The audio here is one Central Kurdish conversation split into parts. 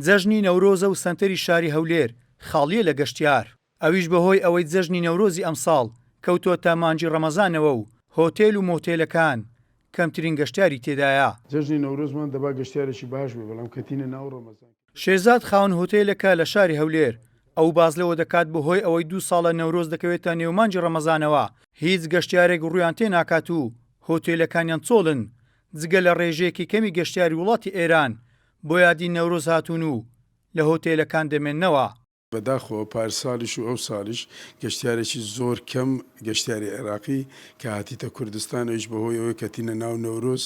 جەژنی نەورۆزە و سەنتەری شاری هەولێر خاڵیە لە گەشتیار. ئەویش بەهۆی ئەوەی جەژنی نەورۆزی ئەمساڵ کەوتۆتە مانجی ڕەمەزانەوە و هۆتێل و مۆتێلەکان کەمترین گەشتیاری تێدایە. جەژنی نەورۆزمان دەبا گەشتیارێکی باش بێ، بەڵام کەتینە ناو ڕەمەزان. شێرزاد خاوەن هۆتێلەکە لە شاری هەولێر ئەو باز لەوە دەکات بەهۆی ئەوەی 2 ساڵە نەورۆز دەکەوێتە نێومانجی ڕەمەزانەوە هیچ گەشتیارێک ڕوویان تێ ناکات و هۆتێلەکانیان چۆڵن جگە لە ڕێژەیەکی کەمی گەشتیاری وڵاتی ئێران بۆ یادی نەورۆز هاتوون و لە هۆتێلەکان دەمێننەوە. بەداخەوە پارساڵیش و ئەو ساڵیش گەشتیارێکی زۆر کەم گەشتیاری عێراقی کە هاتیتە کوردستانەوەیش بەهۆی ئەوەی کەتینە ناو نەورۆز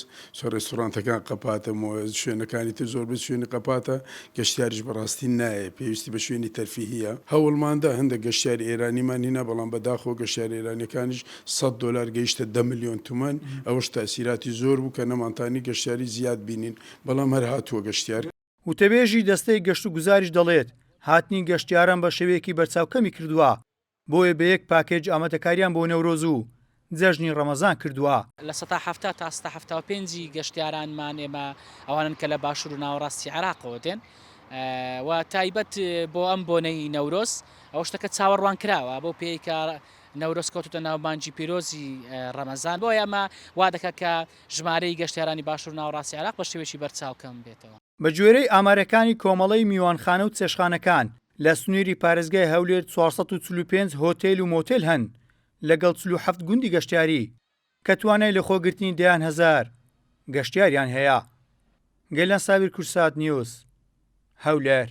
ڕێستۆرانتەکان قەپاتە شوێنەکانی تر زۆربەی شوێنی قەپاتە گەشتیاریش بەڕاستی نایە پێویستی بە شوێنی تەرفیهیە. هەوڵماندا هەندێک گەشتیاری ئێرانیمان هینا، بەڵام بەداخەوە گەشتیاری ئێرانیەکانیش $100 گەیشتە 10 ملیۆن تومان. ئەوەش تاسیراتی زۆر بوو کە نەمانتانی گەشتیاری زیاد بینین، بەڵام هەر هاتووە گەشتیار. وتەبێژی دەستەی گەشت و گوزاریش دەڵێت هاتنی گەشتیاران بە شێوەیەکی بەرچاوکەمی کردووە بۆیە بە یەک پاکێج ئامادەکاریان بۆ نەورۆز و جەژنی ڕەمەزان کردووە. لە 170 تا 175 گەشتیارانمان ئێمە ئەوانن کە لە باشوور و ناوەڕاستی عێراقەوە دێن و تایبەت بۆ ئەم بۆنەی نەورۆز ئەو شتەکە چاوەڕوان کراوە بۆ پێیکە نەورۆز کەوتوتە ناومانجی پیرۆزی ڕەمەزان بۆ ئەمە وا دەکە کە ژمارەی گەشتیارانی باشوور و ناوەڕاستی عێراق بە شێوەیەکی بەرچاوکەم بێتەوە. بە گوێرەی ئامارەکانی کۆمەڵەی میوانخانە و چێشخانەکان لە سنووری پارێزگای هەولێر 445 هۆتێل و مۆتێل هەن لەگەڵ 47 گوندی گەشتیاری کە توانای لە خۆگرتنی 10,000 گەشتیاریان هەیە. گەیلان سابیر کورسات نیوز هەولێر.